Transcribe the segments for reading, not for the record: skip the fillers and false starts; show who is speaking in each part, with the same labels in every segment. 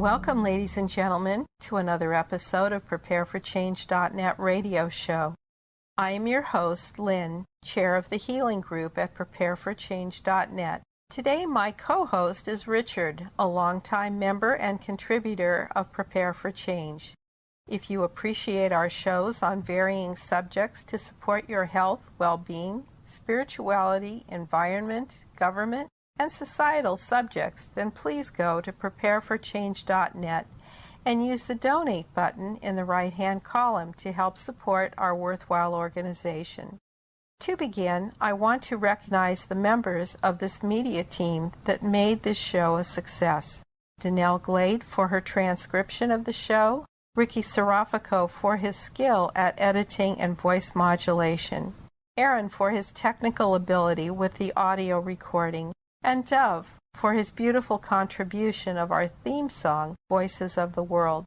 Speaker 1: Welcome, ladies and gentlemen, to another episode of PrepareForChange.net radio show. I am your host, Lynn, chair of the Healing Group at PrepareForChange.net. Today, my co-host is Richard, a longtime member and contributor of Prepare for Change. If you appreciate our shows on varying subjects to support your health, well-being, spirituality, environment, government, and societal subjects, then please go to PrepareForChange.net and use the donate button in the right-hand column to help support our worthwhile organization. To begin, I want to recognize the members of this media team that made this show a success. Danelle Glade for her transcription of the show, Ricky Serafico for his skill at editing and voice modulation, Aaron for his technical ability with the audio recording, and Dove for his beautiful contribution of our theme song, Voices of the World.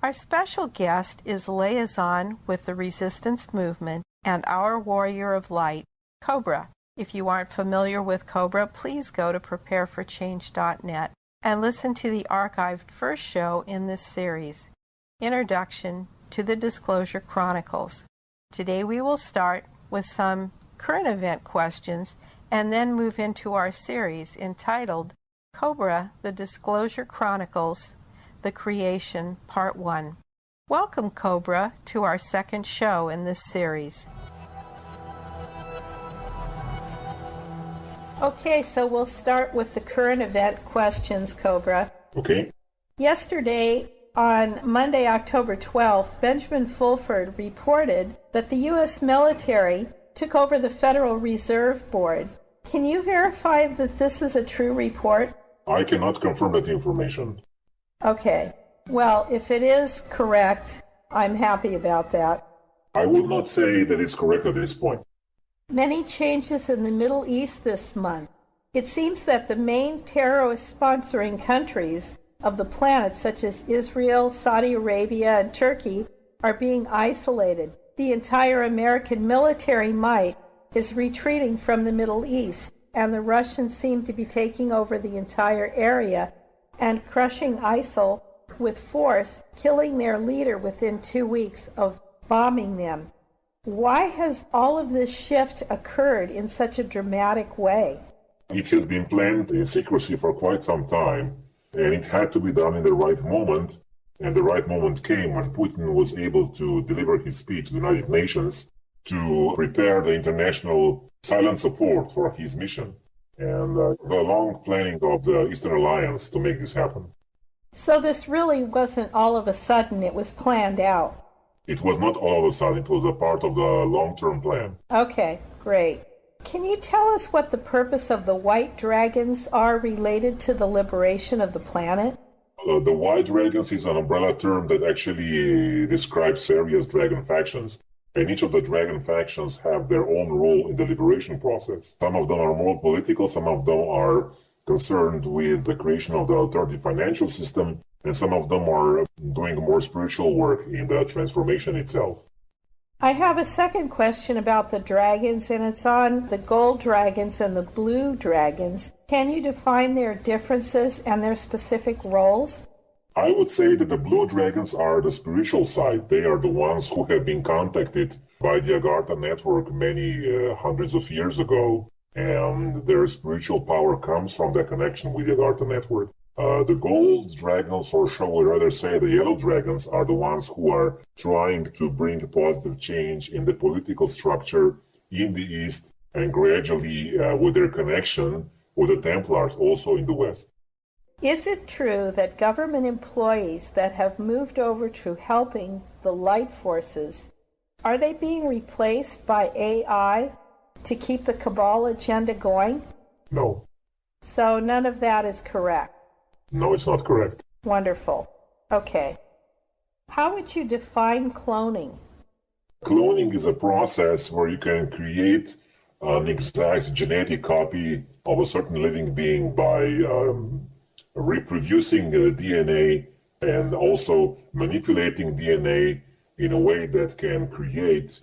Speaker 1: Our special guest is liaison with the Resistance Movement and our warrior of light, Cobra. If you aren't familiar with Cobra, please go to PrepareForChange.net and listen to the archived first show in this series, Introduction to the Disclosure Chronicles. Today we will start with some current event questions and then move into our series entitled Cobra, the Disclosure Chronicles The Creation, Part 1. Welcome, Cobra, to our second show in this series. Okay, so we'll start with the current event questions, Cobra.
Speaker 2: Okay.
Speaker 1: Yesterday, on Monday, October 12th, Benjamin Fulford reported that the U.S. military took over the Federal Reserve Board. Can you verify that this is a true report?
Speaker 2: I cannot confirm that information.
Speaker 1: Okay. Well, if it is correct, I'm happy about that.
Speaker 2: I would not say that it's correct at this point.
Speaker 1: Many changes in the Middle East this month. It seems that the main terrorist-sponsoring countries of the planet, such as Israel, Saudi Arabia, and Turkey, are being isolated. The entire American military might is retreating from the Middle East, and the Russians seem to be taking over the entire area and crushing ISIL with force, killing their leader within 2 weeks of bombing them. Why has all of this shift occurred in such a dramatic way?
Speaker 2: It has been planned in secrecy for quite some time, and it had to be done in the right moment, and the right moment came when Putin was able to deliver his speech to the United Nations to prepare the international silent support for his mission and the long planning of the Eastern Alliance to make this happen.
Speaker 1: So this really wasn't all of a sudden, it was planned out.
Speaker 2: It was not all of a sudden, it was a part of the long-term plan.
Speaker 1: Okay, great. Can you tell us what the purpose of the white dragons are related to the liberation of the planet?
Speaker 2: The white dragons is an umbrella term that actually describes various dragon factions. And each of the dragon factions have their own role in the liberation process. Some of them are more political, some of them are concerned with the creation of the alternative financial system, and some of them are doing more spiritual work in the transformation itself.
Speaker 1: I have a second question about the dragons, and it's on the gold dragons and the blue dragons. Can you define their differences and their specific roles?
Speaker 2: I would say that the blue dragons are the spiritual side. They are the ones who have been contacted by the Agartha network many hundreds of years ago, and their spiritual power comes from their connection with the Agartha network. The gold dragons, or shall we rather say the yellow dragons, are the ones who are trying to bring a positive change in the political structure in the East, and gradually with their connection with the Templars also in the West.
Speaker 1: Is it true that government employees that have moved over to helping the light forces, are they being replaced by AI to keep the cabal agenda going?
Speaker 2: No.
Speaker 1: So none of that is correct?
Speaker 2: No, it's not correct.
Speaker 1: Wonderful. Okay. How would you define cloning?
Speaker 2: Cloning is a process where you can create an exact genetic copy of a certain living being by reproducing DNA and also manipulating DNA in a way that can create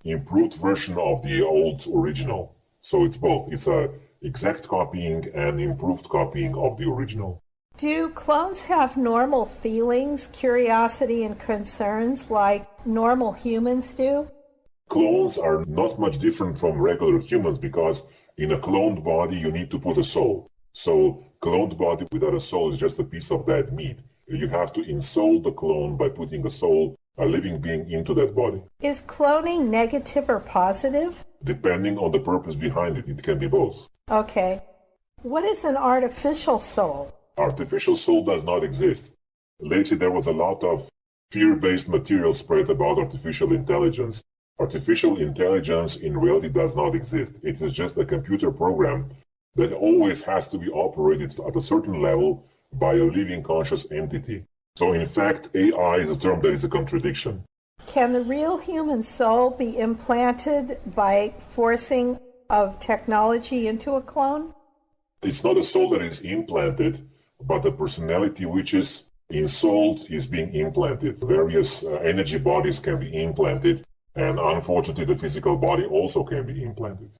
Speaker 2: improved version of the old original. So it's both. It's a exact copying and improved copying of the original.
Speaker 1: Do clones have normal feelings, curiosity, and concerns like normal humans do?
Speaker 2: Clones are not much different from regular humans because in a cloned body you need to put a soul. So cloned body without a soul is just a piece of dead meat. You have to ensoul the clone by putting a soul, a living being, into that body.
Speaker 1: Is cloning negative or positive?
Speaker 2: Depending on the purpose behind it, it can be both.
Speaker 1: Okay. What is an artificial soul?
Speaker 2: Artificial soul does not exist. Lately there was a lot of fear-based material spread about artificial intelligence. Artificial intelligence in reality does not exist. It is just a computer program that always has to be operated at a certain level by a living conscious entity. So in fact, AI is a term that is a contradiction.
Speaker 1: Can the real human soul be implanted by forcing of technology into a clone?
Speaker 2: It's not a soul that is implanted, but the personality which is ensouled is being implanted. Various energy bodies can be implanted, and unfortunately the physical body also can be implanted.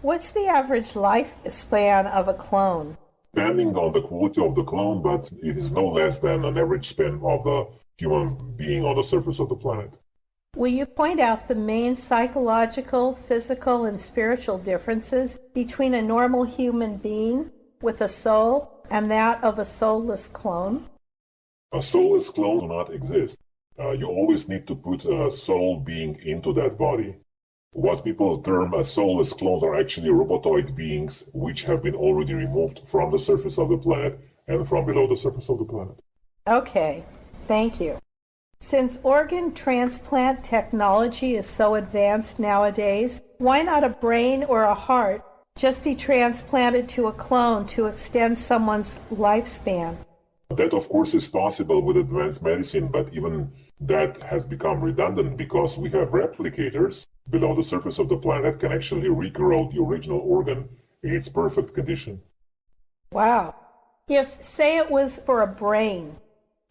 Speaker 1: What's the average lifespan of a clone?
Speaker 2: Depending on the quality of the clone, but it is no less than an average span of a human being on the surface of the planet.
Speaker 1: Will you point out the main psychological, physical, and spiritual differences between a normal human being with a soul and that of a soulless clone?
Speaker 2: A soulless clone does not exist. You always need to put a soul being into that body. What people term as soulless clones are actually robotoid beings which have been already removed from the surface of the planet and from below the surface of the planet.
Speaker 1: Okay, thank you. Since organ transplant technology is so advanced nowadays, why not a brain or a heart just be transplanted to a clone to extend someone's lifespan?
Speaker 2: That, of course, is possible with advanced medicine, but even that has become redundant because we have replicators below the surface of the planet that can actually regrow the original organ in its perfect condition.
Speaker 1: Wow. If, say, it was for a brain,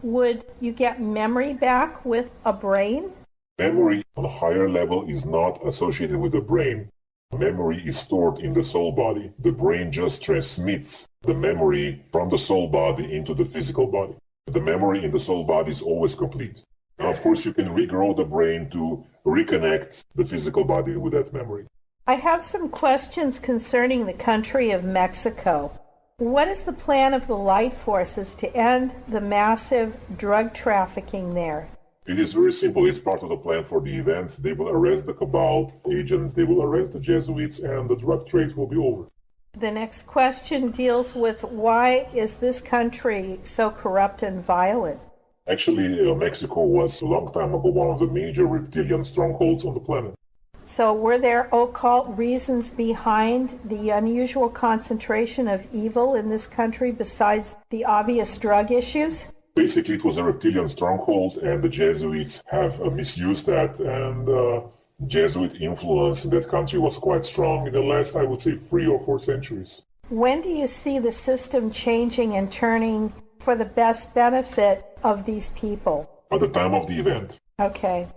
Speaker 1: would you get memory back with a brain?
Speaker 2: Memory on a higher level is not associated with the brain. Memory is stored in the soul body. The brain just transmits the memory from the soul body into the physical body. The memory in the soul body is always complete. And of course, you can regrow the brain to reconnect the physical body with that memory.
Speaker 1: I have some questions concerning the country of Mexico. What is the plan of the light forces to end the massive drug trafficking there?
Speaker 2: It is very simple. It's part of the plan for the event. They will arrest the cabal agents, they will arrest the Jesuits, and the drug trade will be over.
Speaker 1: The next question deals with why is this country so corrupt and violent?
Speaker 2: Actually, Mexico was a long time ago one of the major reptilian strongholds on the planet.
Speaker 1: So were there occult reasons behind the unusual concentration of evil in this country besides the obvious drug issues?
Speaker 2: Basically, it was a reptilian stronghold, and the Jesuits have misused that, and Jesuit influence in that country was quite strong in the last, I would say, 3 or 4 centuries.
Speaker 1: When do you see the system changing and turning for the best benefit of these people?
Speaker 2: At the time of the event.
Speaker 1: Okay.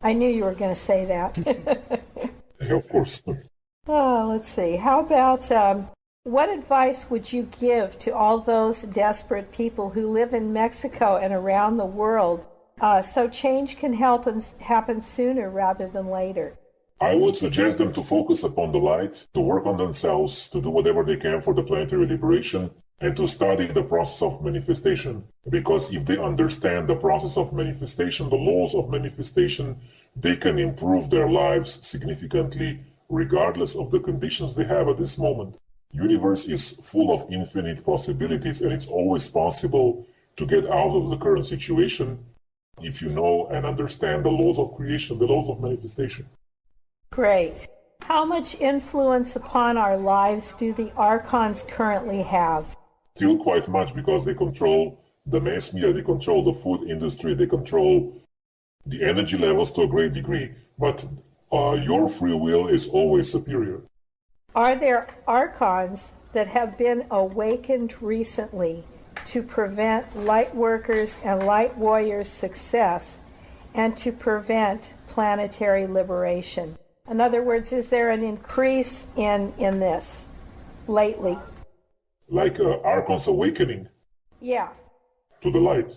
Speaker 1: I knew you were going to say that.
Speaker 2: Yeah, of course.
Speaker 1: Oh, let's see. How about what advice would you give to all those desperate people who live in Mexico and around the world so change can happen sooner rather than later?
Speaker 2: I would suggest them to focus upon the light, to work on themselves, to do whatever they can for the planetary liberation, and to study the process of manifestation. Because if they understand the process of manifestation, the laws of manifestation, they can improve their lives significantly regardless of the conditions they have at this moment. Universe is full of infinite possibilities, and it's always possible to get out of the current situation if you know and understand the laws of creation, the laws of manifestation.
Speaker 1: Great. How much influence upon our lives do the archons currently have?
Speaker 2: Still quite much, because they control the mass media, they control the food industry, they control the energy levels to a great degree. But your free will is always superior.
Speaker 1: Are there archons that have been awakened recently to prevent light workers and light warriors' success and to prevent planetary liberation? In other words, is there an increase in this lately?
Speaker 2: Like Archon's awakening.
Speaker 1: Yeah.
Speaker 2: to the light.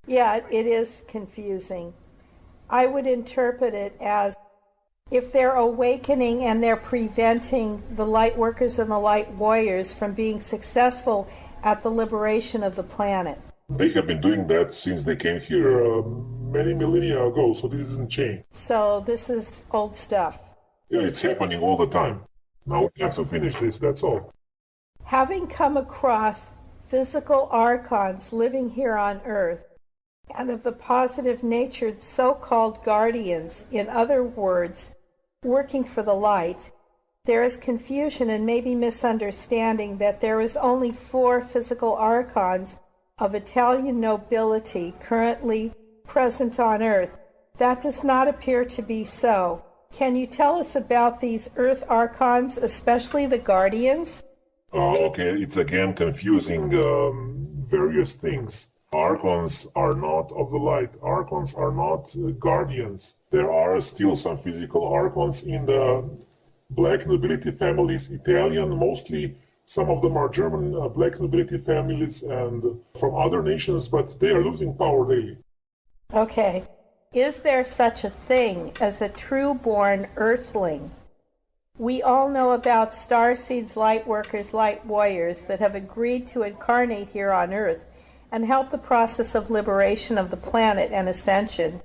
Speaker 1: Yeah, it is confusing. I would interpret it as if they're awakening and they're preventing the light workers and the light warriors from being successful at the liberation of the planet.
Speaker 2: They have been doing that since they came here many millennia ago, so this isn't changed.
Speaker 1: So this is old stuff.
Speaker 2: Yeah, it's happening all the time. Now we have to finish this, that's all.
Speaker 1: Having come across physical archons living here on Earth, and of the positive-natured so-called guardians, in other words, working for the light, there is confusion and maybe misunderstanding that there is only 4 physical archons of Italian nobility currently present on Earth. That does not appear to be so. Can you tell us about these Earth archons, especially the guardians?
Speaker 2: Okay, it's again confusing various things. Archons are not of the light. Archons are not guardians. There are still some physical archons in the black nobility families, Italian mostly. Some of them are German black nobility families and from other nations, but they are losing power daily.
Speaker 1: Okay. Is there such a thing as a true-born earthling? We all know about starseeds, light workers, light warriors that have agreed to incarnate here on Earth and help the process of liberation of the planet and ascension.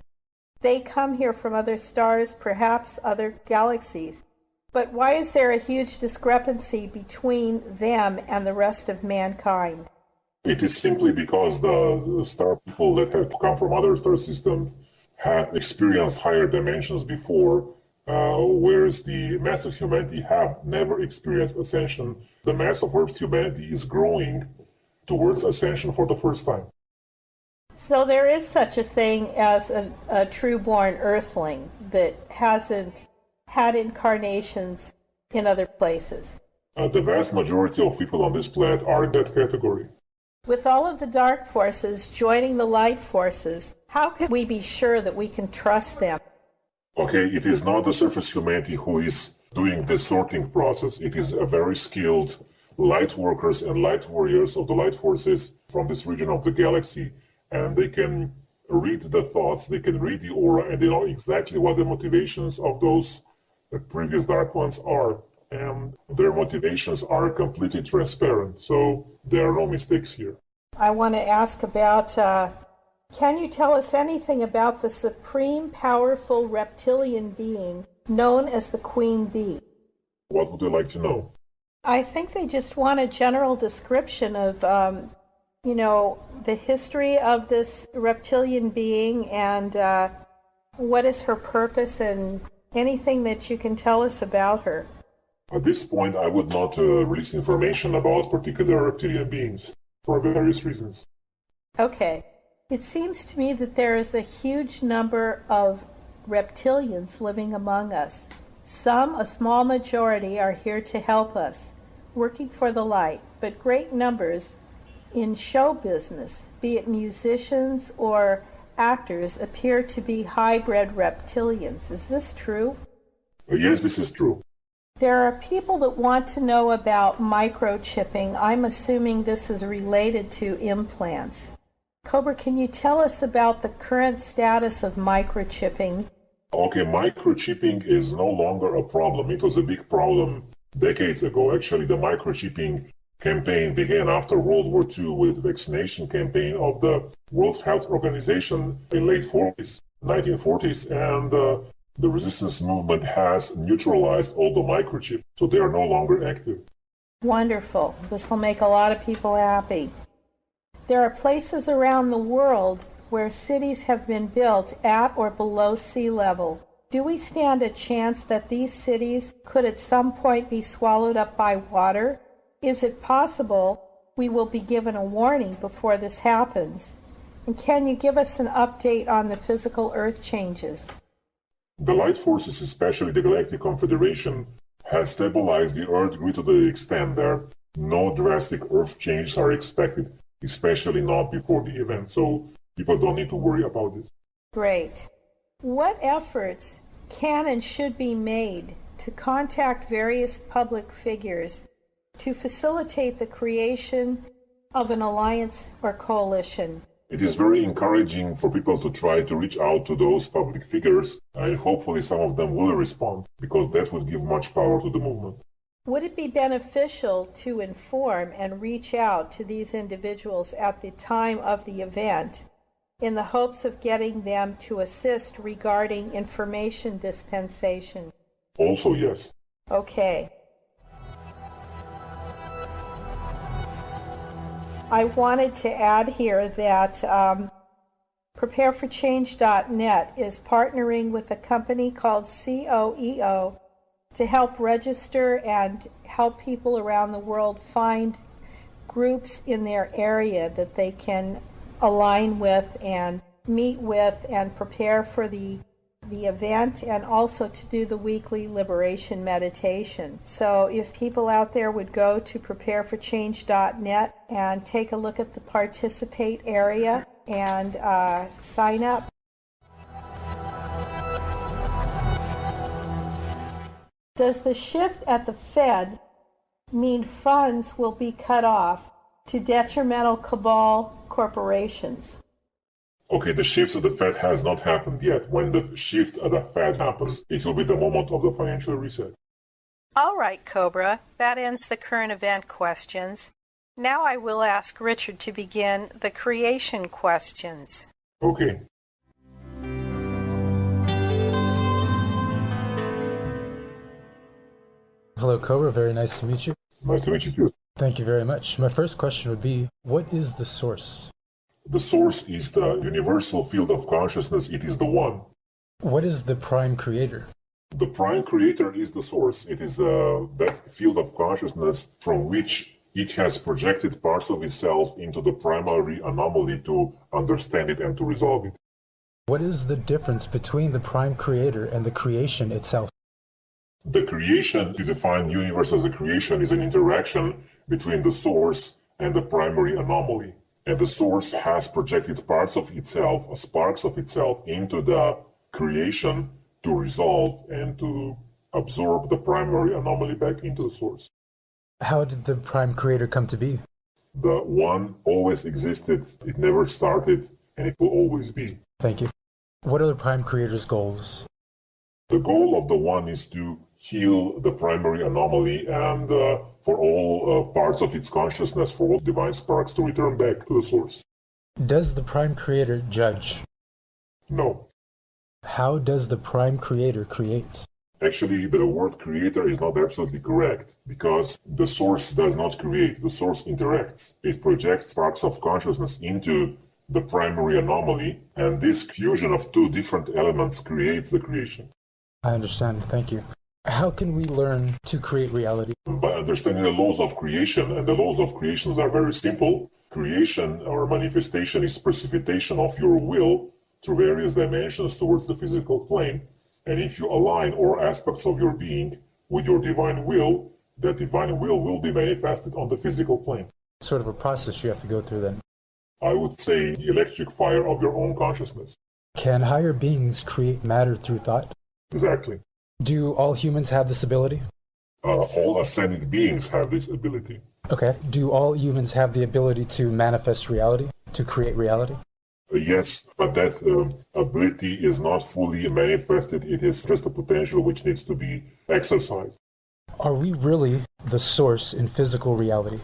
Speaker 1: They come here from other stars, perhaps other galaxies. But why is there a huge discrepancy between them and the rest of mankind?
Speaker 2: It is simply because the star people that have come from other star systems have experienced higher dimensions before, whereas the mass of humanity have never experienced ascension. The mass of Earth's humanity is growing towards ascension for the first time.
Speaker 1: So there is such a thing as a true-born earthling that hasn't had incarnations in other places.
Speaker 2: The vast majority of people on this planet are in that category.
Speaker 1: With all of the dark forces joining the light forces, how can we be sure that we can trust them?
Speaker 2: Okay, it is not the surface humanity who is doing the sorting process. It is a very skilled light workers and light warriors of the light forces from this region of the galaxy, and they can read the thoughts, they can read the aura, and they know exactly what the motivations of those previous dark ones are, and their motivations are completely transparent, so there are no mistakes here.
Speaker 1: I want to ask about, can you tell us anything about the supreme powerful reptilian being known as the Queen Bee?
Speaker 2: What would you like to know?
Speaker 1: I think they just want a general description of, the history of this reptilian being and what is her purpose and anything that you can tell us about her.
Speaker 2: At this point, I would not release information about particular reptilian beings for various reasons.
Speaker 1: Okay. It seems to me that there is a huge number of reptilians living among us. Some, a small majority, are here to help us, working for the light, but great numbers in show business, be it musicians or actors, appear to be hybrid reptilians. Is this true?
Speaker 2: Yes, this is true.
Speaker 1: There are people that want to know about microchipping. I'm assuming this is related to implants. Cobra, can you tell us about the current status of microchipping?
Speaker 2: Okay, microchipping is no longer a problem. It was a big problem decades ago. Actually, the microchipping campaign began after World War II with the vaccination campaign of the World Health Organization in late 1940s, and the resistance movement has neutralized all the microchips, so they are no longer active.
Speaker 1: Wonderful. This will make a lot of people happy. There are places around the world where cities have been built at or below sea level. Do we stand a chance that these cities could at some point be swallowed up by water? Is it possible we will be given a warning before this happens? And can you give us an update on the physical Earth changes?
Speaker 2: The light forces, especially the Galactic Confederation, has stabilized the Earth grid to the extent that no drastic Earth changes are expected, especially not before the event, so people don't need to worry about this.
Speaker 1: Great. What efforts can and should be made to contact various public figures to facilitate the creation of an alliance or coalition?
Speaker 2: It is very encouraging for people to try to reach out to those public figures, and hopefully some of them will respond, because that would give much power to the movement.
Speaker 1: Would it be beneficial to inform and reach out to these individuals at the time of the event in the hopes of getting them to assist regarding information dispensation?
Speaker 2: Also, yes.
Speaker 1: Okay. I wanted to add here that PrepareForChange.net is partnering with a company called COEO to help register and help people around the world find groups in their area that they can align with and meet with and prepare for the event, and also to do the weekly liberation meditation. So if people out there would go to PrepareForChange.net and take a look at the participate area and sign up. Does the shift at the Fed mean funds will be cut off to detrimental cabal corporations?
Speaker 2: Okay, the shift at the Fed has not happened yet. When the shift at the Fed happens, it will be the moment of the financial reset.
Speaker 1: All right, Cobra, that ends the current event questions. Now I will ask Richard to begin the creation questions.
Speaker 2: Okay.
Speaker 3: Hello, Cobra. Very nice to meet you.
Speaker 2: Nice to meet you too.
Speaker 3: Thank you very much. My first question would be, what is the source?
Speaker 2: The source is the universal field of consciousness. It is the one.
Speaker 3: What is the prime creator?
Speaker 2: The prime creator is the source. It is that field of consciousness from which it has projected parts of itself into the primary anomaly to understand it and to resolve it.
Speaker 3: What is the difference between the prime creator and the creation itself?
Speaker 2: The creation, to define universe as a creation, is an interaction between the source and the primary anomaly. And the source has projected parts of itself, sparks of itself, into the creation to resolve and to absorb the primary anomaly back into the source.
Speaker 3: How did the prime creator come to be?
Speaker 2: The one always existed, it never started, and it will always be.
Speaker 3: Thank you. What are the prime creator's goals?
Speaker 2: The goal of the one is to heal the primary anomaly and for all parts of its consciousness, for all divine sparks to return back to the source.
Speaker 3: Does the prime creator judge?
Speaker 2: No.
Speaker 3: How does the prime creator create?
Speaker 2: Actually, the word creator is not absolutely correct, because the source does not create, the source interacts. It projects sparks of consciousness into the primary anomaly, and this fusion of two different elements creates the creation.
Speaker 3: I understand. Thank you. How can we learn to create reality?
Speaker 2: By understanding the laws of creation, and the laws of creations are very simple. Creation or manifestation is precipitation of your will through various dimensions towards the physical plane. And if you align all aspects of your being with your divine will, that divine will be manifested on the physical plane.
Speaker 3: Sort of a process you have to go through then.
Speaker 2: I would say the electric fire of your own consciousness.
Speaker 3: Can higher beings create matter through thought?
Speaker 2: Exactly.
Speaker 3: Do all humans have this ability?
Speaker 2: All ascended beings have this ability.
Speaker 3: Okay. Do all humans have the ability to manifest reality, to create reality?
Speaker 2: Yes, but that ability is not fully manifested. It is just a potential which needs to be exercised.
Speaker 3: Are we really the source in physical reality?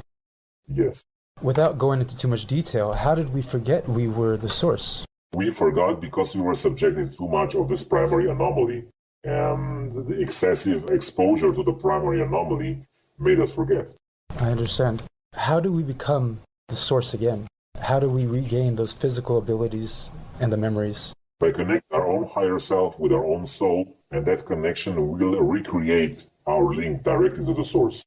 Speaker 2: Yes.
Speaker 3: Without going into too much detail, how did we forget we were the source?
Speaker 2: We forgot because we were subjected to too much of this primary anomaly, and the excessive exposure to the primary anomaly made us forget.
Speaker 3: I understand. How do we become the source again? How do we regain those physical abilities and the memories?
Speaker 2: By connecting our own higher self with our own soul, and that connection will recreate our link directly to the source.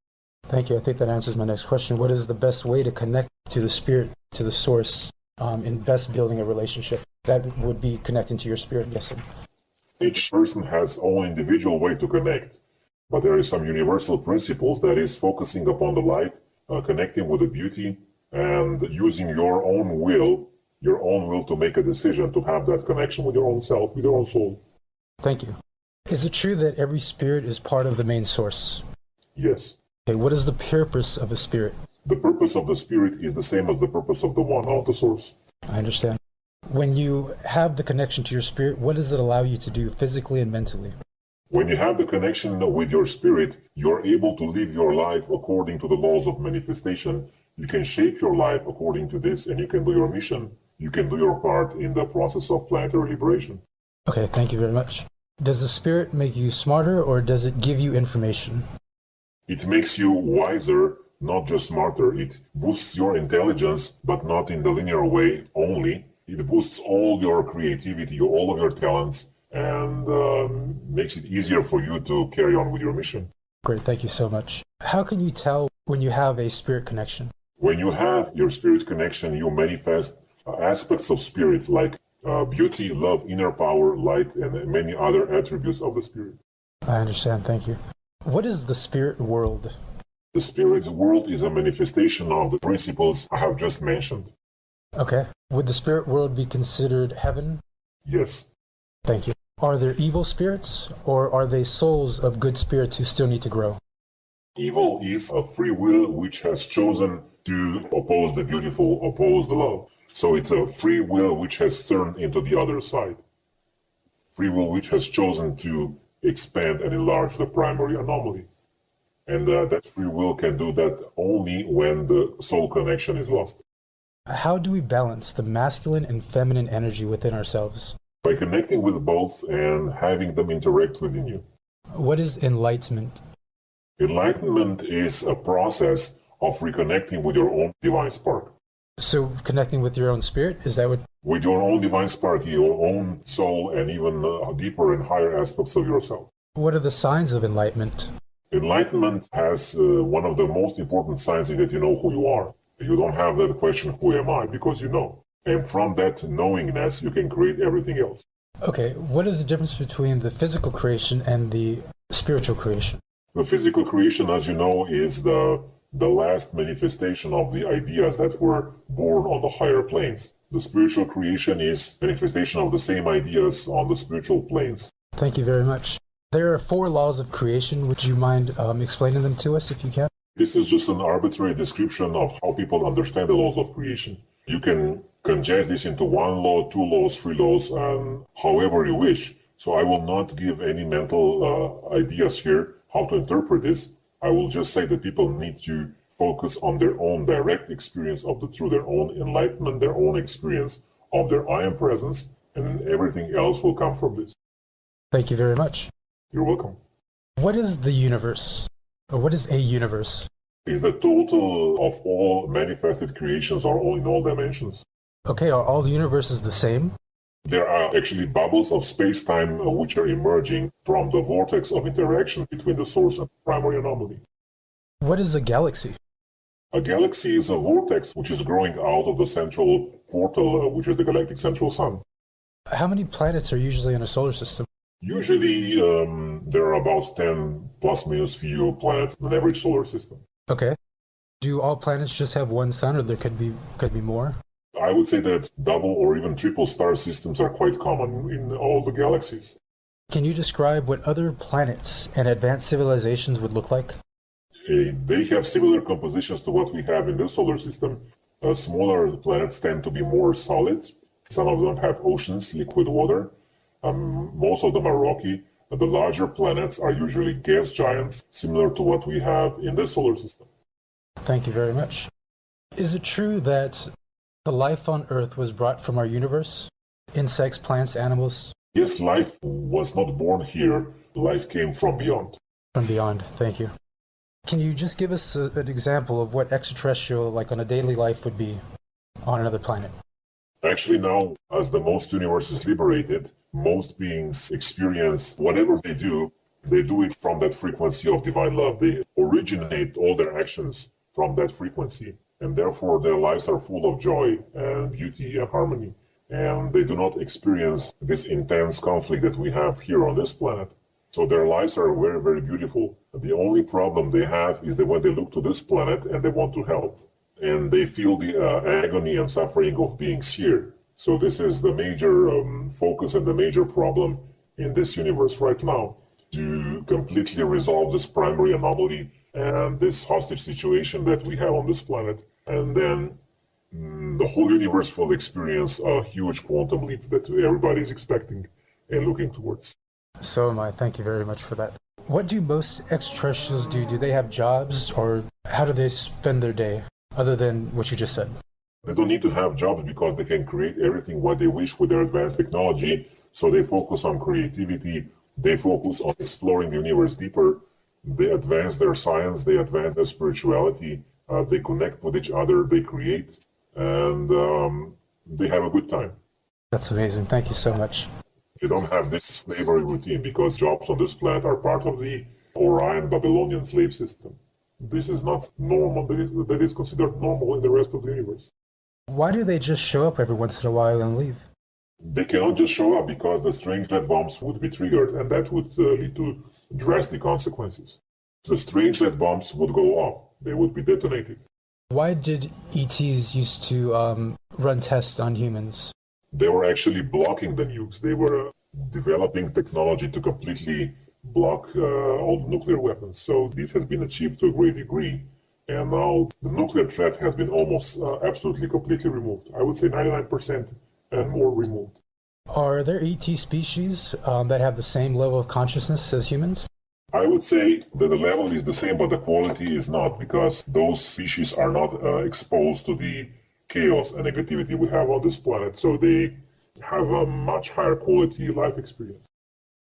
Speaker 3: Thank you. I think that answers my next question. What is the best way to connect to the spirit, to the source, in best building a relationship? That would be connecting to your spirit, I'm guessing.
Speaker 2: Each person has own individual way to connect, but there is some universal principles, that is focusing upon the light, connecting with the beauty, and using your own will to make a decision to have that connection with your own self, with your own soul.
Speaker 3: Thank you. Is it true that every spirit is part of the main source?
Speaker 2: Yes.
Speaker 3: Okay, what is the purpose of a spirit?
Speaker 2: The purpose of the spirit is the same as the purpose of the one, of the source.
Speaker 3: I understand. When you have the connection to your spirit, what does it allow you to do physically and mentally?
Speaker 2: When you have the connection with your spirit, you're able to live your life according to the laws of manifestation. You can shape your life according to this, and you can do your mission. You can do your part in the process of planetary liberation.
Speaker 3: Okay, thank you very much. Does the spirit make you smarter, or does it give you information?
Speaker 2: It makes you wiser, not just smarter. It boosts your intelligence, but not in the linear way only. It boosts all your creativity, all of your talents, and makes it easier for you to carry on with your mission.
Speaker 3: Great, thank you so much. How can you tell when you have a spirit connection?
Speaker 2: When you have your spirit connection, you manifest aspects of spirit like beauty, love, inner power, light, and many other attributes of the spirit.
Speaker 3: I understand, thank you. What is the spirit world?
Speaker 2: The spirit world is a manifestation of the principles I have just mentioned.
Speaker 3: Okay. Would the spirit world be considered heaven?
Speaker 2: Yes.
Speaker 3: Thank you. Are there evil spirits, or are they souls of good spirits who still need to grow?
Speaker 2: Evil is a free will which has chosen to oppose the beautiful, oppose the love. So it's a free will which has turned into the other side. Free will which has chosen to expand and enlarge the primary anomaly. And that free will can do that only when the soul connection is lost.
Speaker 3: How do we balance the masculine and feminine energy within ourselves?
Speaker 2: By connecting with both and having them interact within you.
Speaker 3: What is enlightenment?
Speaker 2: Enlightenment is a process of reconnecting with your own divine spark.
Speaker 3: So connecting with your own spirit, is that what?
Speaker 2: With your own divine spark, your own soul, and even deeper and higher aspects of yourself.
Speaker 3: What are the signs of enlightenment?
Speaker 2: Enlightenment has one of the most important signs is that you know who you are. You don't have that question, who am I, because you know. And from that knowingness, you can create everything else.
Speaker 3: Okay, what is the difference between the physical creation and the spiritual creation?
Speaker 2: The physical creation, as you know, is the last manifestation of the ideas that were born on the higher planes. The spiritual creation is manifestation of the same ideas on the spiritual planes.
Speaker 3: Thank you very much. There are 4 laws of creation. Would you mind explaining them to us if you can?
Speaker 2: This is just an arbitrary description of how people understand the laws of creation. You can congest this into 1 law, 2 laws, 3 laws, however you wish. So I will not give any mental ideas here how to interpret this. I will just say that people need to focus on their own direct experience of through their own enlightenment, their own experience of their I am presence, and everything else will come from this.
Speaker 3: Thank you very much.
Speaker 2: You're welcome.
Speaker 3: What is the universe? Or what is a universe?
Speaker 2: Is the total of all manifested creations are all in all dimensions.
Speaker 3: Okay, are all the universes the same?
Speaker 2: There are actually bubbles of space-time which are emerging from the vortex of interaction between the source and primary anomaly.
Speaker 3: What is a galaxy?
Speaker 2: A galaxy is a vortex which is growing out of the central portal, which is the galactic central sun.
Speaker 3: How many planets are usually in a solar system?
Speaker 2: Usually, there are about 10 plus minus few planets in every solar system.
Speaker 3: Okay. Do all planets just have one sun, or there could be more?
Speaker 2: I would say that double or even triple star systems are quite common in all the galaxies.
Speaker 3: Can you describe what other planets and advanced civilizations would look like?
Speaker 2: They have similar compositions to what we have in the solar system. Smaller planets tend to be more solid. Some of them have oceans, liquid water. Most of them are rocky. The larger planets are usually gas giants, similar to what we have in the solar system.
Speaker 3: Thank you very much. Is it true that the life on Earth was brought from our universe? Insects, plants, animals?
Speaker 2: Yes, life was not born here. Life came from beyond.
Speaker 3: From beyond, thank you. Can you just give us an example of what extraterrestrial, like on a daily life, would be on another planet?
Speaker 2: Actually, now, as the most universe is liberated, most beings experience whatever they do it from that frequency of divine love. They originate all their actions from that frequency, and therefore their lives are full of joy and beauty and harmony. And they do not experience this intense conflict that we have here on this planet. So their lives are very, very beautiful. The only problem they have is that when they look to this planet and they want to help, and they feel the agony and suffering of beings here. So this is the major focus and the major problem in this universe right now, to completely resolve this primary anomaly and this hostage situation that we have on this planet. And then the whole universe will experience a huge quantum leap that everybody is expecting and looking towards.
Speaker 3: So am I. Thank you very much for that. What do most extraterrestrials do? Do they have jobs, or how do they spend their day, other than what you just said?
Speaker 2: They don't need to have jobs because they can create everything what they wish with their advanced technology. So they focus on creativity, they focus on exploring the universe deeper, they advance their science, they advance their spirituality, they connect with each other, they create, and they have a good time.
Speaker 3: That's amazing. Thank you so much.
Speaker 2: They don't have this slavery routine because jobs on this planet are part of the Orion Babylonian slave system. This is not normal, that is considered normal in the rest of the universe.
Speaker 3: Why do they just show up every once in a while and leave?
Speaker 2: They cannot just show up because the strange lead bombs would be triggered, and that would lead to drastic consequences. The strange lead bombs would go off. They would be detonated.
Speaker 3: Why did ETs used to run tests on humans?
Speaker 2: They were actually blocking the nukes. They were developing technology to completely block all the nuclear weapons. So this has been achieved to a great degree. And now the nuclear threat has been almost absolutely completely removed. I would say 99% and more removed.
Speaker 3: Are there ET species that have the same level of consciousness as humans?
Speaker 2: I would say that the level is the same, but the quality is not, because those species are not exposed to the chaos and negativity we have on this planet, so they have a much higher quality life experience.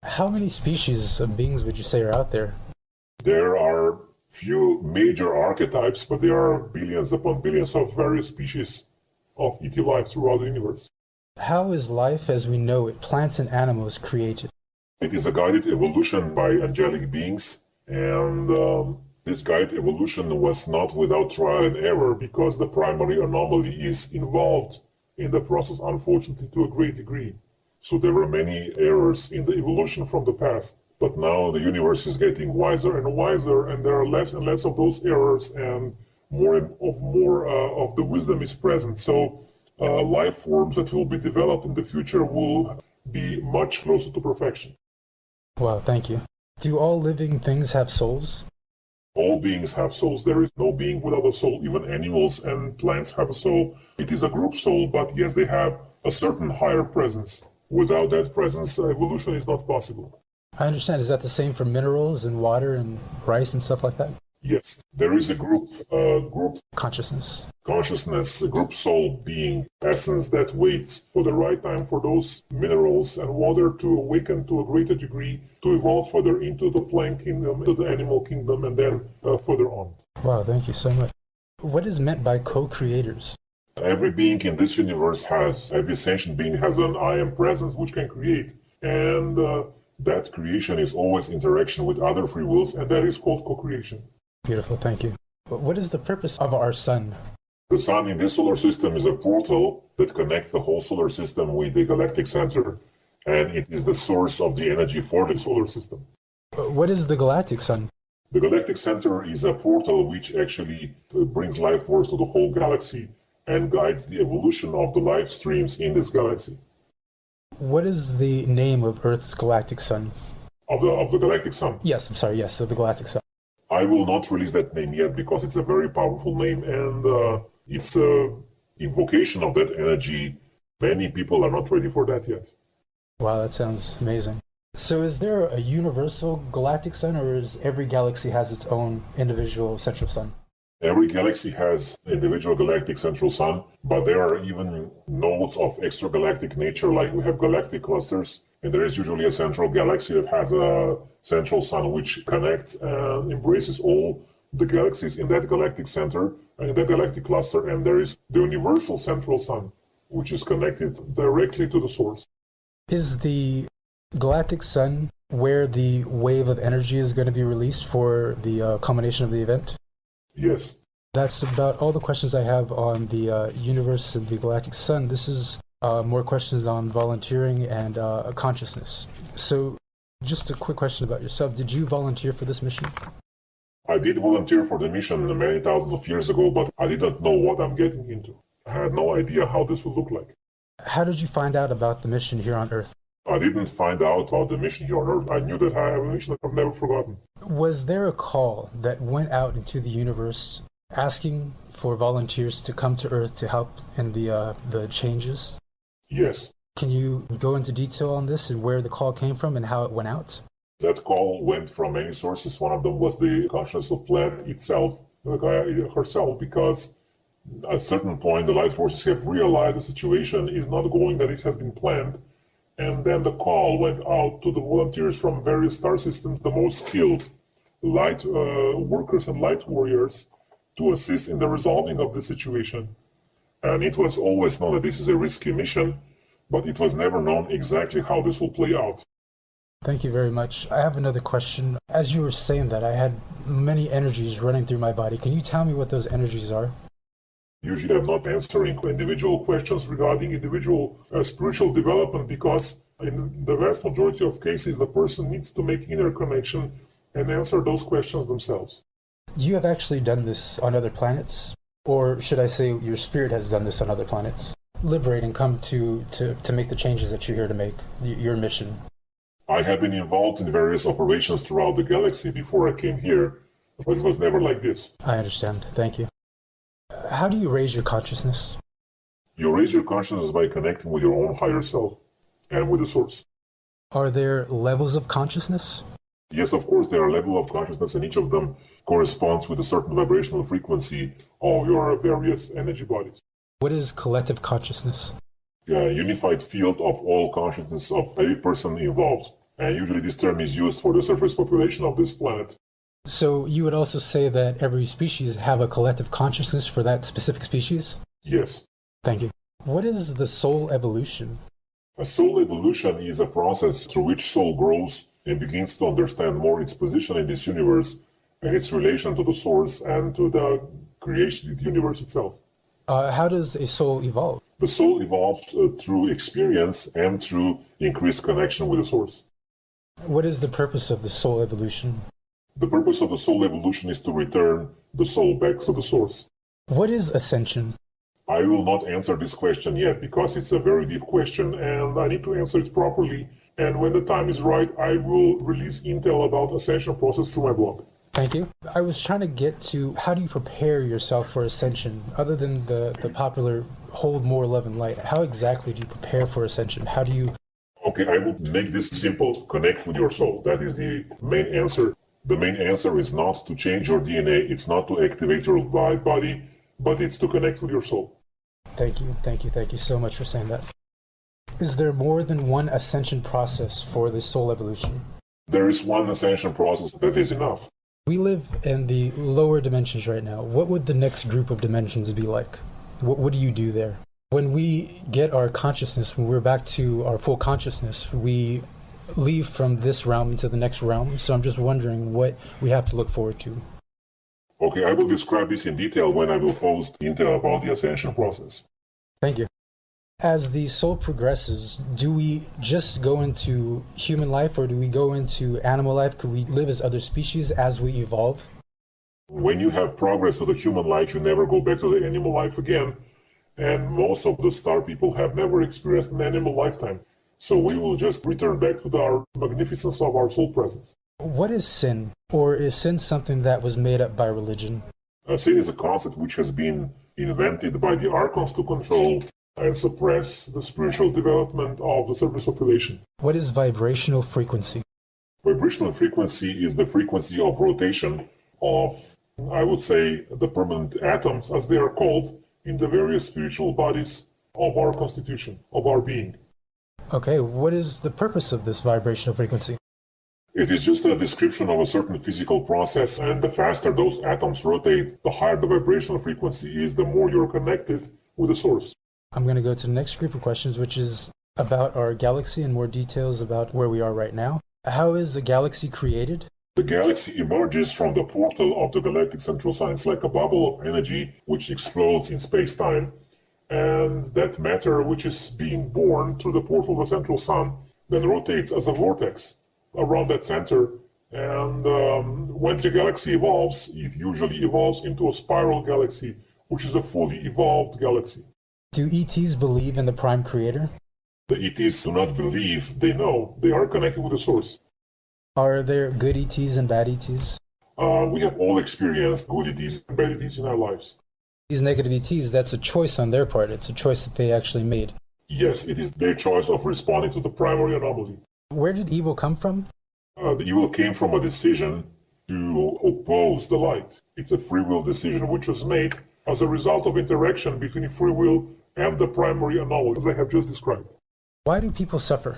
Speaker 3: How many species of beings would you say are out there?
Speaker 2: There are few major archetypes, but there are billions upon billions of various species of ET life throughout the universe.
Speaker 3: How is life as we know it, plants and animals, created?
Speaker 2: It is a guided evolution by angelic beings, and this guided evolution was not without trial and error, because the primary anomaly is involved in the process, unfortunately, to a great degree. So there were many errors in the evolution from the past, but now the universe is getting wiser and wiser, and there are less and less of those errors, and more of the wisdom is present. So life forms that will be developed in the future will be much closer to perfection.
Speaker 3: Wow, thank you. Do all living things have souls?
Speaker 2: All beings have souls. There is no being without a soul. Even animals and plants have a soul. It is a group soul, but yes, they have a certain higher presence. Without that presence, evolution is not possible.
Speaker 3: I understand. Is that the same for minerals and water and rice and stuff like that?
Speaker 2: Yes, there is a group
Speaker 3: Consciousness.
Speaker 2: Consciousness, a group soul being essence that waits for the right time for those minerals and water to awaken to a greater degree, to evolve further into the plant kingdom, into the animal kingdom, and then further on.
Speaker 3: Wow, thank you so much. What is meant by co-creators?
Speaker 2: Every being in this universe every sentient being has an I am presence which can create. And that creation is always interaction with other free wills, and that is called co-creation.
Speaker 3: Beautiful, thank you. What is the purpose of our sun?
Speaker 2: The sun in this solar system is a portal that connects the whole solar system with the galactic center, and it is the source of the energy for the solar system.
Speaker 3: What is the galactic sun?
Speaker 2: The galactic center is a portal which actually brings life force to the whole galaxy and guides the evolution of the life streams in this galaxy.
Speaker 3: What is the name of Earth's galactic sun?
Speaker 2: Of the galactic sun?
Speaker 3: Yes, I'm sorry, yes, of the galactic sun.
Speaker 2: I will not release that name yet because it's a very powerful name, and it's an invocation of that energy. Many people are not ready for that yet.
Speaker 3: Wow, that sounds amazing. So is there a universal galactic sun, or is every galaxy has its own individual central sun?
Speaker 2: Every galaxy has individual galactic central sun, but there are even nodes of extragalactic nature, like we have galactic clusters, and there is usually a central galaxy that has a central sun which connects and embraces all the galaxies in that galactic center and in that galactic cluster, and there is the universal central sun, which is connected directly to the source.
Speaker 3: Is the galactic sun where the wave of energy is going to be released for the culmination of the event?
Speaker 2: Yes.
Speaker 3: That's about all the questions I have on the universe and the galactic sun. This is more questions on volunteering and consciousness. So just a quick question about yourself. Did you volunteer for this mission?
Speaker 2: I did volunteer for the mission many thousands of years ago, but I didn't know what I'm getting into. I had no idea how this would look like.
Speaker 3: How did you find out about the mission here on Earth?
Speaker 2: I didn't find out about the mission here on Earth. I knew that I have a mission I've never forgotten.
Speaker 3: Was there a call that went out into the universe asking for volunteers to come to Earth to help in the changes?
Speaker 2: Yes.
Speaker 3: Can you go into detail on this and where the call came from and how it went out?
Speaker 2: That call went from many sources. One of them was the consciousness of Plant itself, the Gaia herself, because at a certain point the light forces have realized the situation is not going that it has been planned. And then the call went out to the volunteers from various star systems, the most skilled light workers and light warriors, to assist in the resolving of the situation. And it was always known that this is a risky mission, but it was never known exactly how this will play out.
Speaker 3: Thank you very much. I have another question. As you were saying that, I had many energies running through my body. Can you tell me what those energies are?
Speaker 2: Usually I'm not answering individual questions regarding individual spiritual development, because in the vast majority of cases the person needs to make inner connection and answer those questions themselves.
Speaker 3: You have actually done this on other planets? Or should I say your spirit has done this on other planets? Liberate and come to make the changes that you're here to make, your mission.
Speaker 2: I have been involved in various operations throughout the galaxy before I came here, but it was never like this.
Speaker 3: I understand. Thank you. How do you raise your consciousness?
Speaker 2: You raise your consciousness by connecting with your own higher self and with the source.
Speaker 3: Are there levels of consciousness?
Speaker 2: Yes, of course, there are levels of consciousness, and each of them corresponds with a certain vibrational frequency of your various energy bodies.
Speaker 3: What is collective consciousness?
Speaker 2: A unified field of all consciousness of every person involved. And usually this term is used for the surface population of this planet.
Speaker 3: So you would also say that every species have a collective consciousness for that specific species?
Speaker 2: Yes.
Speaker 3: Thank you. What is the soul evolution?
Speaker 2: A soul evolution is a process through which soul grows and begins to understand more its position in this universe and its relation to the source and to the creation, the universe itself.
Speaker 3: How does a soul evolve?
Speaker 2: The soul evolves through experience and through increased connection with the source.
Speaker 3: What is the purpose of the soul evolution?
Speaker 2: The purpose of the soul evolution is to return the soul back to the source.
Speaker 3: What is ascension?
Speaker 2: I will not answer this question yet because it's a very deep question and I need to answer it properly. And when the time is right, I will release intel about ascension process through my blog.
Speaker 3: Thank you. I was trying to get to how do you prepare yourself for ascension? Other than the popular hold more love and light, how exactly do you prepare for ascension? How do you...
Speaker 2: Okay, I will make this simple. Connect with your soul. That is the main answer. The main answer is not to change your DNA. It's not to activate your body, but it's to connect with your soul.
Speaker 3: Thank you. Thank you. Thank you so much for saying that. Is there more than one ascension process for the soul evolution?
Speaker 2: There is one ascension process that is enough.
Speaker 3: We live in the lower dimensions right now. What would the next group of dimensions be like? What do you do there? When we get our consciousness, when we're back to our full consciousness, we leave from this realm into the next realm. So I'm just wondering what we have to look forward to.
Speaker 2: Okay, I will describe this in detail when I will post intel about the ascension process.
Speaker 3: Thank you. As the soul progresses, do we just go into human life or do we go into animal life? Could we live as other species as we evolve?
Speaker 2: When you have progress to the human life, you never go back to the animal life again. And most of the star people have never experienced an animal lifetime. So we will just return back to our magnificence of our soul presence.
Speaker 3: What is sin? Or is sin something that was made up by religion?
Speaker 2: Sin is a concept which has been invented by the archons to control and suppress the spiritual development of the surface population.
Speaker 3: What is vibrational frequency?
Speaker 2: Vibrational frequency is the frequency of rotation of, I would say, the permanent atoms, as they are called, in the various spiritual bodies of our constitution, of our being.
Speaker 3: Okay, what is the purpose of this vibrational frequency?
Speaker 2: It is just a description of a certain physical process, and the faster those atoms rotate, the higher the vibrational frequency is, the more you're connected with the source.
Speaker 3: I'm going to go to the next group of questions, which is about our galaxy and more details about where we are right now. How is the galaxy created?
Speaker 2: The galaxy emerges from the portal of the galactic central sun. It's like a bubble of energy which explodes in space-time. And that matter, which is being born through the portal of the central sun, then rotates as a vortex around that center. And when the galaxy evolves, it usually evolves into a spiral galaxy, which is a fully evolved galaxy.
Speaker 3: Do ETs believe in the Prime Creator?
Speaker 2: The ETs do not believe they know. They are connected with the source.
Speaker 3: Are there good ETs and bad ETs?
Speaker 2: We have all experienced good ETs and bad ETs in our lives.
Speaker 3: These negative ETs, that's a choice on their part. It's a choice that they actually made.
Speaker 2: Yes, it is their choice of responding to the primary anomaly.
Speaker 3: Where did evil come from?
Speaker 2: The evil came from a decision to oppose the light. It's a free will decision which was made as a result of interaction between free will and the primary anomaly, as I have just described.
Speaker 3: Why do people suffer?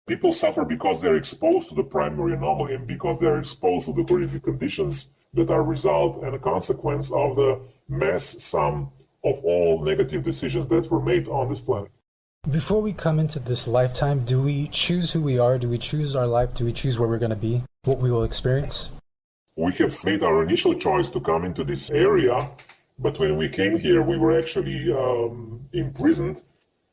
Speaker 2: People suffer because they're exposed to the primary anomaly and because they're exposed to the terrific conditions that are a result and a consequence of the mass sum of all negative decisions that were made on this planet.
Speaker 3: Before we come into this lifetime, do we choose who we are? Do we choose our life? Do we choose where we're going to be? What we will experience?
Speaker 2: We have made our initial choice to come into this area, but when we came here, we were actually imprisoned,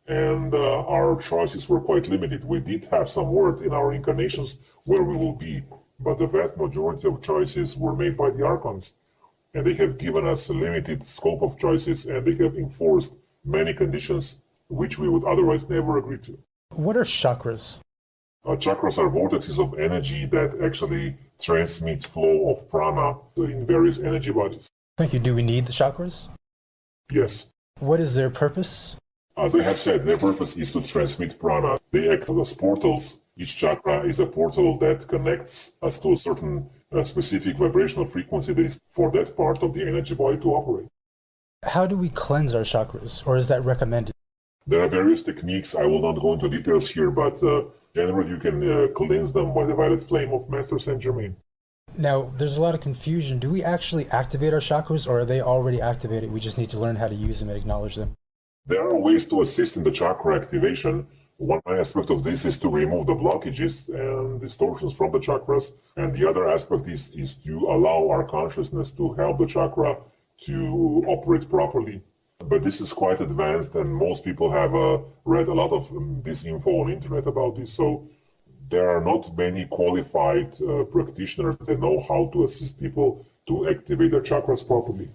Speaker 2: and our choices were quite limited. We did have some word in our incarnations where we will be, but the vast majority of choices were made by the Archons, and they have given us a limited scope of choices, and they have enforced many conditions which we would otherwise never agree to.
Speaker 3: What are chakras?
Speaker 2: Chakras are vortexes of energy that actually transmit flow of prana in various energy bodies.
Speaker 3: Thank you. Do we need the chakras?
Speaker 2: Yes.
Speaker 3: What is their purpose?
Speaker 2: As I have said, their purpose is to transmit prana. They act as portals. Each chakra is a portal that connects us to a certain specific vibrational frequency that is for that part of the energy body to operate.
Speaker 3: How do we cleanse our chakras, or is that recommended?
Speaker 2: There are various techniques. I will not go into details here, but generally you can cleanse them by the violet flame of Master Saint Germain.
Speaker 3: Now, there's a lot of confusion. Do we actually activate our chakras, or are they already activated? We just need to learn how to use them and acknowledge them.
Speaker 2: There are ways to assist in the chakra activation. One aspect of this is to remove the blockages and distortions from the chakras, and the other aspect is to allow our consciousness to help the chakra to operate properly. But this is quite advanced, and most people have read a lot of this info on the internet about this. So there are not many qualified practitioners that know how to assist people to activate their chakras properly.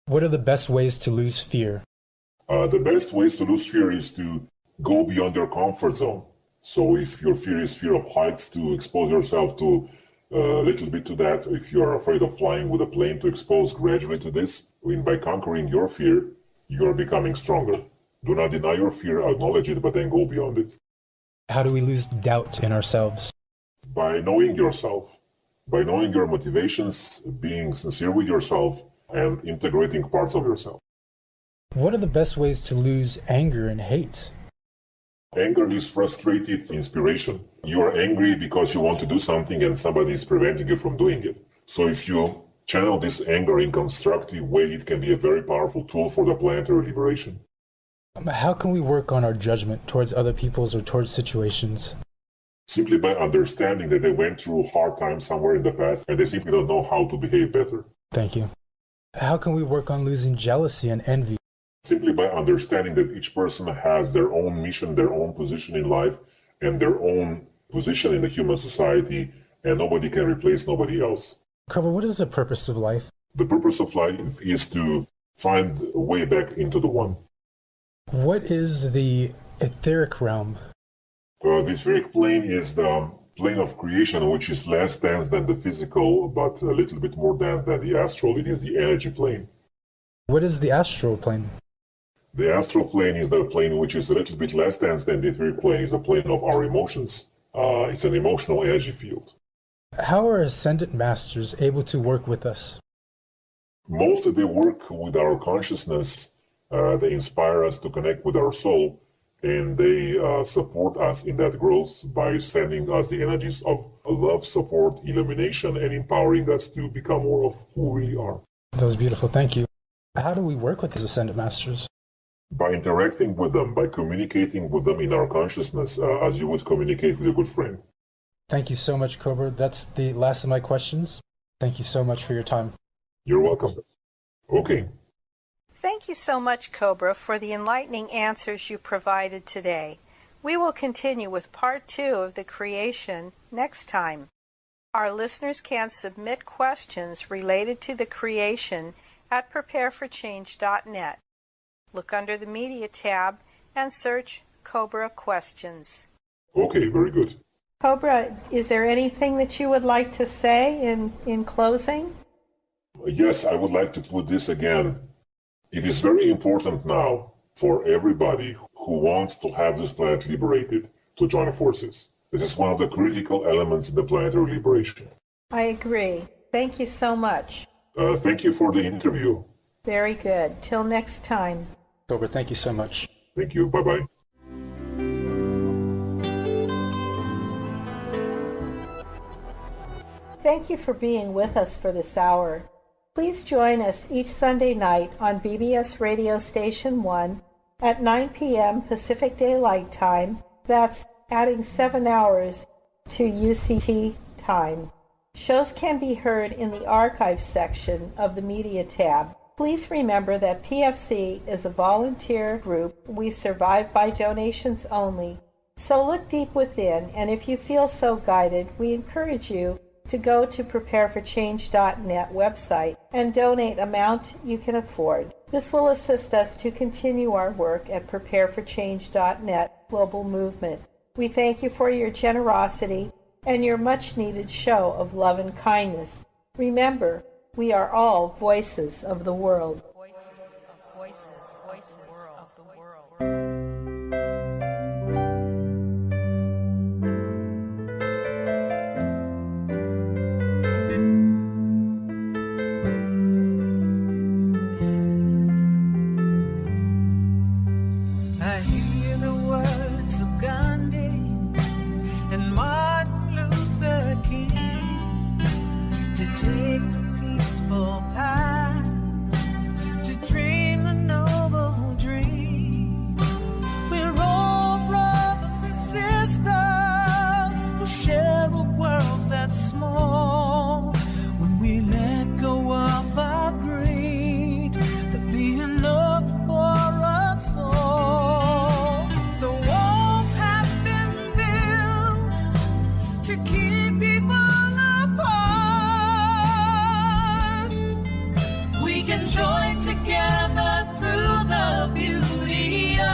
Speaker 3: What are the best ways to lose fear?
Speaker 2: The best ways to lose fear is to go beyond your comfort zone. So if your fear is fear of heights, to expose yourself to a little bit to that. If you are afraid of flying with a plane, to expose gradually to this. By conquering your fear, you are becoming stronger. Do not deny your fear, acknowledge it, but then go beyond it.
Speaker 3: How do we lose doubt in ourselves?
Speaker 2: By knowing yourself, by knowing your motivations, being sincere with yourself, and integrating parts of yourself.
Speaker 3: What are the best ways to lose anger and hate?
Speaker 2: Anger is frustrated inspiration. You are angry because you want to do something and somebody is preventing you from doing it. So if you channel this anger in constructive way, it can be a very powerful tool for the planetary liberation.
Speaker 3: How can we work on our judgment towards other people's or towards situations?
Speaker 2: Simply by understanding that they went through hard times somewhere in the past and they simply don't know how to behave better.
Speaker 3: Thank you. How can we work on losing jealousy and envy?
Speaker 2: Simply by understanding that each person has their own mission, their own position in life, and their own position in the human society, and nobody can replace nobody else.
Speaker 3: Cobra, what is the purpose of life?
Speaker 2: The purpose of life is to find a way back into the one.
Speaker 3: What is the etheric realm?
Speaker 2: The etheric plane is the plane of creation, which is less dense than the physical, but a little bit more dense than the astral. It is the energy plane.
Speaker 3: What is the astral plane?
Speaker 2: The astral plane is the plane which is a little bit less dense than the etheric plane. It's a plane of our emotions. It's an emotional energy field.
Speaker 3: How are ascended masters able to work with us?
Speaker 2: Most of the work with our consciousness, they inspire us to connect with our soul, and they support us in that growth by sending us the energies of love, support, illumination, and empowering us to become more of who we are.
Speaker 3: That was beautiful. Thank you. How do we work with these ascended masters?
Speaker 2: By interacting with them, by communicating with them in our consciousness, as you would communicate with a good friend.
Speaker 3: Thank you so much, Cobra. That's the last of my questions. Thank you so much for your time.
Speaker 2: You're welcome. Okay.
Speaker 1: Thank you so much, Cobra, for the enlightening answers you provided today. We will continue with part 2 of the creation next time. Our listeners can submit questions related to the creation at prepareforchange.net. Look under the Media tab and search Cobra questions.
Speaker 2: Okay, very good.
Speaker 1: Cobra, is there anything that you would like to say in closing?
Speaker 2: Yes, I would like to put this again. It is very important now for everybody who wants to have this planet liberated to join forces. This is one of the critical elements in the planetary liberation.
Speaker 1: I agree. Thank you so much.
Speaker 2: Thank you for the interview.
Speaker 1: Very good. Till next time.
Speaker 3: Cobra, thank you so much.
Speaker 2: Thank you. Bye-bye.
Speaker 1: Thank you for being with us for this hour. Please join us each Sunday night on BBS Radio Station 1 at 9 p.m. Pacific Daylight Time. That's adding 7 hours to UCT time. Shows can be heard in the archives section of the media tab. Please remember that PFC is a volunteer group. We survive by donations only. So look deep within, and if you feel so guided, we encourage you to go to prepareforchange.net website and donate amount you can afford. This will assist us to continue our work at prepareforchange.net global movement. We thank you for your generosity and your much-needed show of love and kindness. Remember, we are all voices of the world. Voices of the world.
Speaker 4: I hear the words of Gandhi and Martin Luther King to take the peaceful path, to dream the noble dream. We're all brothers and sisters who share a world that's small. When we let go of our greed, there'll be enough for us all. The walls have been built to keep people apart. We can join together through the beauty of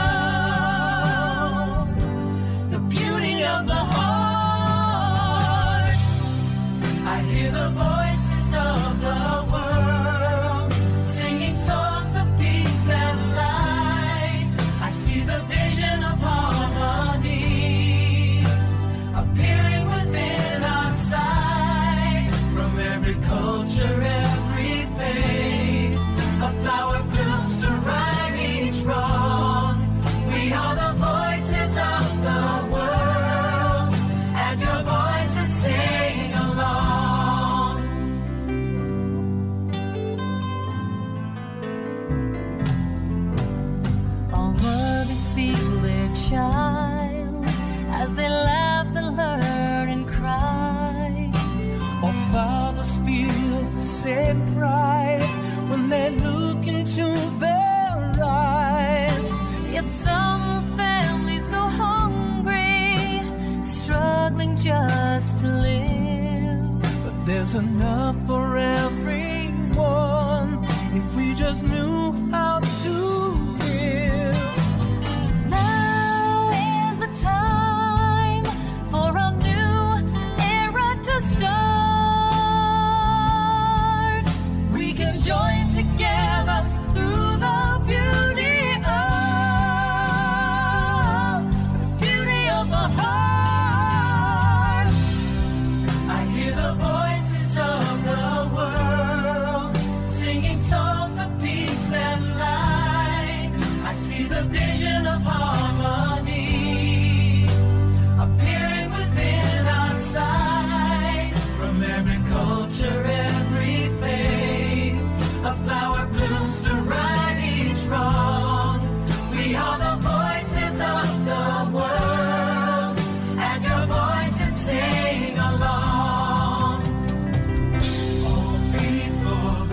Speaker 4: the heart. I hear the voices of the world singing songs of peace and light. I see the vision of harmony appearing within our sight. From every culture, every faith, a flower blooms to right each wrong. We are the voices of the world, and your voice and sing along. All mothers feel their child as they laugh and learn and cry. All fathers feel the same pride when they look into their eyes. Yet some families go hungry, struggling just to live. But there's enough for everyone if we just knew how to give. Now is the time for a new era to start. We can join together through the beauty of the heart. I hear the voices of the world singing songs of peace and light. I see the vision of harmony appearing within our sight. From every culture, every faith, a flower blooms to right each wrong. We are the voices of the world, and your voice and sing along. All people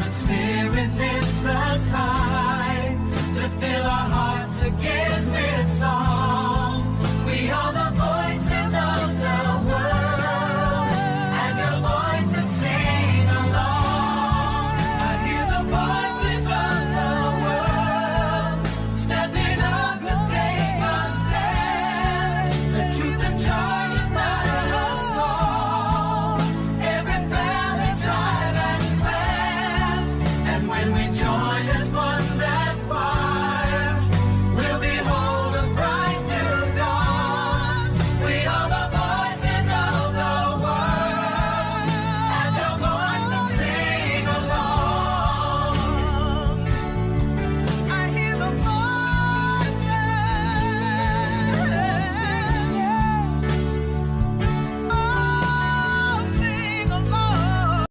Speaker 4: God's Spirit lifts us high to fill our hearts again with song.